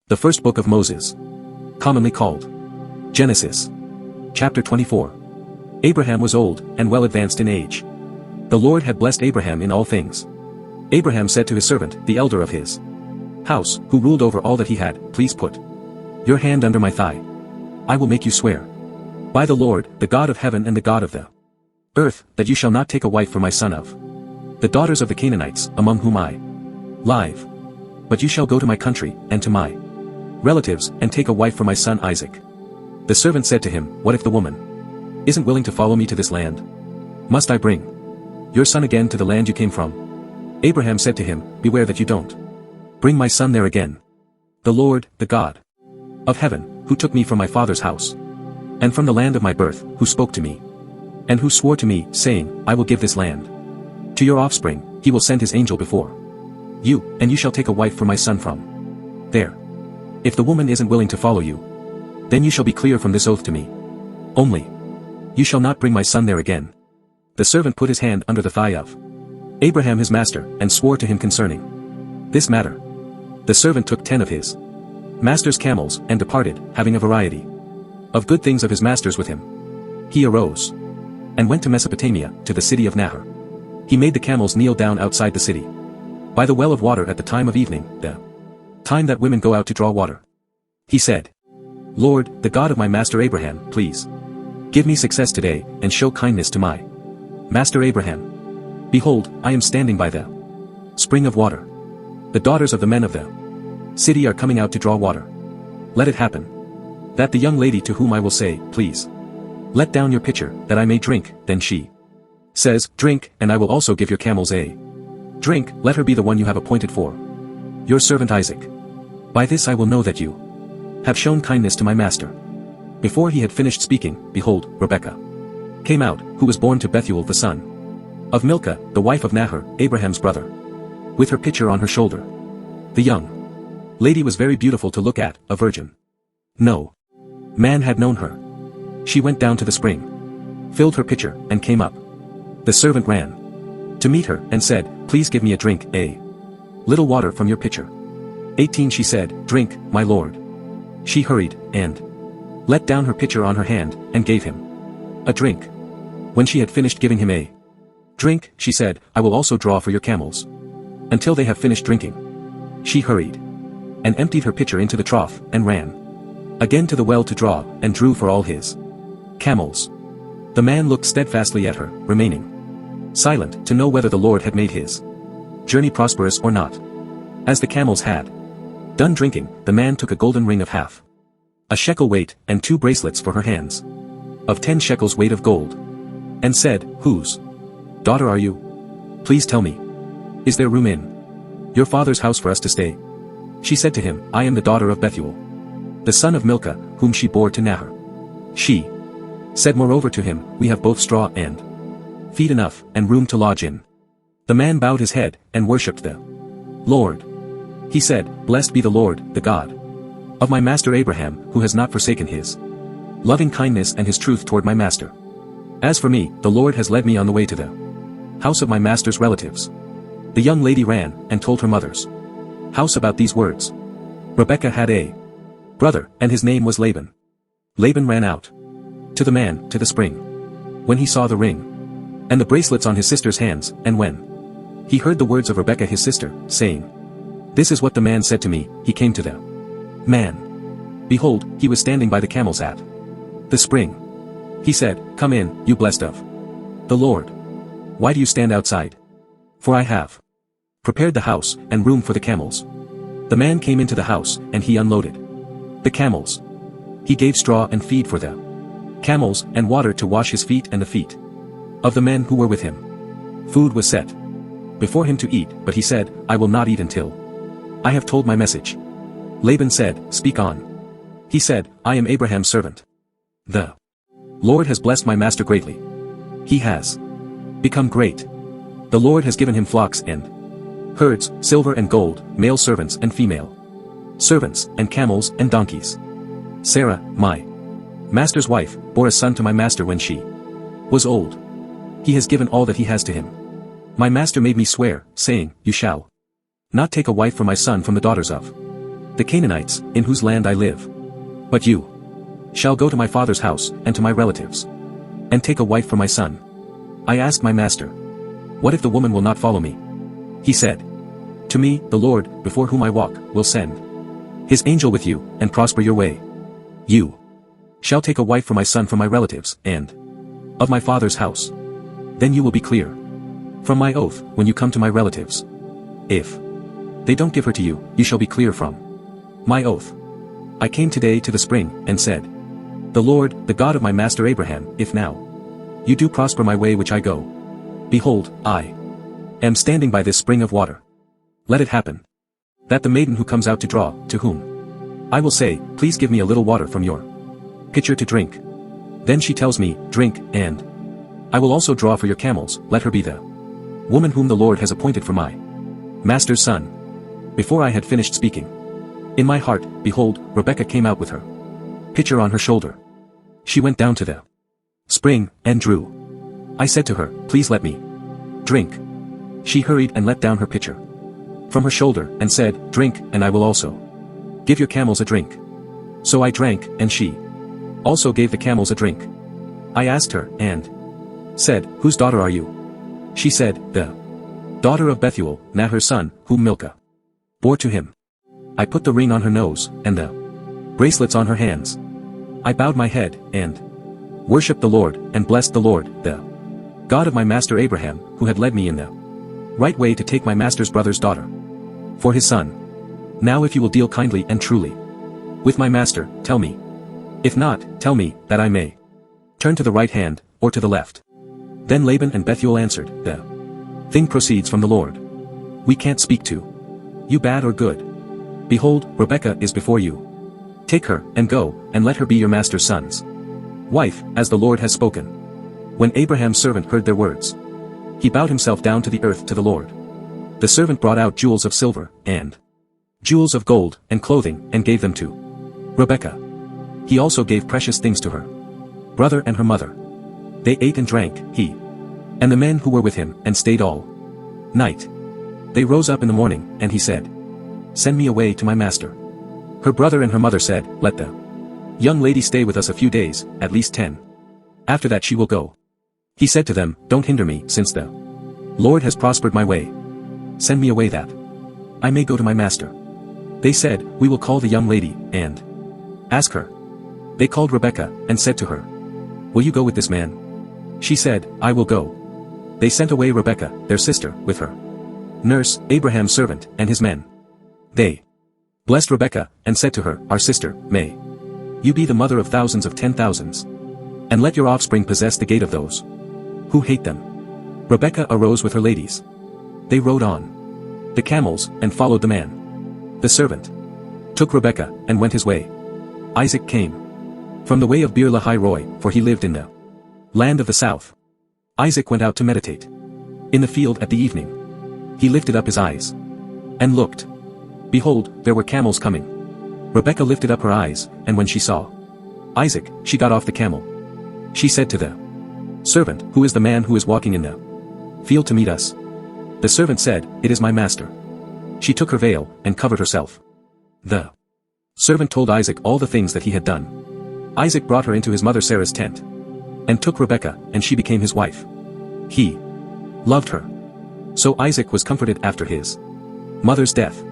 The first book of Moses. Commonly called Genesis. Chapter 24. Abraham was old and well advanced in age. The Lord had blessed Abraham in all things. Abraham said to his servant, the elder of his house, who ruled over all that he had, please put your hand under my thigh. I will make you swear by the Lord, the God of heaven and the God of the earth, that you shall not take a wife for my son of the daughters of the Canaanites, among whom I live. But you shall go to my country, and to my relatives, and take a wife for my son Isaac. The servant said to him, what if the woman isn't willing to follow me to this land? Must I bring your son again to the land you came from? Abraham said to him, beware that you don't bring my son there again. The Lord, the God of heaven, who took me from my father's house, and from the land of my birth, who spoke to me, and who swore to me, saying, I will give this land to your offspring, he will send his angel before you, and you shall take a wife for my son from there. If the woman isn't willing to follow you, then you shall be clear from this oath to me. Only, you shall not bring my son there again. The servant put his hand under the thigh of Abraham his master, and swore to him concerning this matter. The servant took 10 of his master's camels, and departed, having a variety of good things of his master's with him. He arose and went to Mesopotamia, to the city of Nahor. He made the camels kneel down outside the city, by the well of water at the time of evening, the time that women go out to draw water. He said, Lord, the God of my master Abraham, please give me success today, and show kindness to my master Abraham. Behold, I am standing by the spring of water. The daughters of the men of the city are coming out to draw water. Let it happen that the young lady to whom I will say, please let down your pitcher, that I may drink, then she says, drink, and I will also give your camels a drink. Let her be the one you have appointed for your servant Isaac. By this I will know that you have shown kindness to my master. Before he had finished speaking, behold, Rebekah came out, who was born to Bethuel the son of Milcah, the wife of Nahor, Abraham's brother, with her pitcher on her shoulder. The young lady was very beautiful to look at, a virgin. No man had known her. She went down to the spring, filled her pitcher, and came up. The servant ran to meet her, and said, please give me a drink, a little water from your pitcher. 18 She said, drink, my lord. She hurried, and let down her pitcher on her hand, and gave him a drink. When she had finished giving him a drink, she said, I will also draw for your camels, until they have finished drinking. She hurried, and emptied her pitcher into the trough, and ran again to the well to draw, and drew for all his camels. The man looked steadfastly at her, remaining silent, to know whether the Lord had made his journey prosperous or not. As the camels had done drinking, the man took a golden ring of half a shekel weight, and 2 bracelets for her hands, of 10 shekels weight of gold, and said, whose daughter are you? Please tell me, is there room in your father's house for us to stay? She said to him, I am the daughter of Bethuel, the son of Milcah, whom she bore to Nahor. She said moreover to him, we have both straw and feed enough, and room to lodge in. The man bowed his head, and worshipped the Lord. He said, blessed be the Lord, the God of my master Abraham, who has not forsaken his loving kindness and his truth toward my master. As for me, the Lord has led me on the way to the house of my master's relatives. The young lady ran, and told her mother's house about these words. Rebekah had a brother, and his name was Laban. Laban ran out to the man, to the spring, when he saw the ring and the bracelets on his sister's hands, and when he heard the words of Rebekah his sister, saying, this is what the man said to me, he came to the man. Behold, he was standing by the camels at the spring. He said, come in, you blessed of the Lord. Why do you stand outside? For I have prepared the house, and room for the camels. The man came into the house, and he unloaded the camels. He gave straw and feed for the camels, and water to wash his feet and the feet of the men who were with him. Food was set before him to eat, but he said, I will not eat until I have told my message. Laban said, speak on. He said, I am Abraham's servant. The Lord has blessed my master greatly. He has become great. The Lord has given him flocks and herds, silver and gold, male servants and female servants, and camels and donkeys. Sarah, my master's wife, bore a son to my master when she was old. He has given all that he has to him. My master made me swear, saying, you shall not take a wife for my son from the daughters of the Canaanites, in whose land I live. But you shall go to my father's house and to my relatives, and take a wife for my son. I asked my master, what if the woman will not follow me? He said, to me, the Lord, before whom I walk, will send his angel with you, and prosper your way. You shall take a wife for my son from my relatives, and of my father's house. Then you will be clear from my oath when you come to my relatives. If they don't give her to you, you shall be clear from my oath. I came today to the spring, and said, the Lord, the God of my master Abraham, if now you do prosper my way which I go, behold, I am standing by this spring of water. Let it happen that the maiden who comes out to draw, to whom I will say, please give me a little water from your pitcher to drink. Then she tells me, drink, and I will also draw for your camels, let her be the woman whom the Lord has appointed for my master's son. Before I had finished speaking, in my heart, behold, Rebekah came out with her pitcher on her shoulder. She went down to the spring, and drew. I said to her, please let me drink. She hurried and let down her pitcher from her shoulder, and said, drink, and I will also give your camels a drink. So I drank, and she also gave the camels a drink. I asked her, and said, whose daughter are you? She said, the daughter of Bethuel, Nahor's son, whom Milcah bore to him. I put the ring on her nose, and the bracelets on her hands. I bowed my head, and worshipped the Lord, and blessed the Lord, the God of my master Abraham, who had led me in the right way to take my master's brother's daughter for his son. Now if you will deal kindly and truly with my master, tell me. If not, tell me, that I may turn to the right hand, or to the left. Then Laban and Bethuel answered, the thing proceeds from the Lord. We can't speak to you bad or good. Behold, Rebekah is before you. Take her, and go, and let her be your master's son's wife, as the Lord has spoken. When Abraham's servant heard their words, he bowed himself down to the earth to the Lord. The servant brought out jewels of silver, and jewels of gold, and clothing, and gave them to Rebekah. He also gave precious things to her brother and her mother. They ate and drank, he and the men who were with him, and stayed all night. They rose up in the morning, and he said, send me away to my master. Her brother and her mother said, let the young lady stay with us a few days, at least 10. After that she will go. He said to them, don't hinder me, since the Lord has prospered my way. Send me away that I may go to my master. They said, we will call the young lady, and ask her. They called Rebekah, and said to her, will you go with this man? She said, I will go. They sent away Rebekah, their sister, with her nurse, Abraham's servant, and his men. They blessed Rebekah, and said to her, our sister, may you be the mother of thousands of 10,000s, and let your offspring possess the gate of those who hate them. Rebekah arose with her ladies. They rode on the camels, and followed the man. The servant took Rebekah, and went his way. Isaac came from the way of Beer Lahai Roi, for he lived in the land of the south. Isaac went out to meditate in the field at the evening. He lifted up his eyes and looked. Behold, there were camels coming. Rebekah lifted up her eyes, and when she saw Isaac, she got off the camel. She said to the servant, who is the man who is walking in the field to meet us? The servant said, it is my master. She took her veil, and covered herself. The servant told Isaac all the things that he had done. Isaac brought her into his mother Sarah's tent, and took Rebekah, and she became his wife. He loved her. So Isaac was comforted after his mother's death.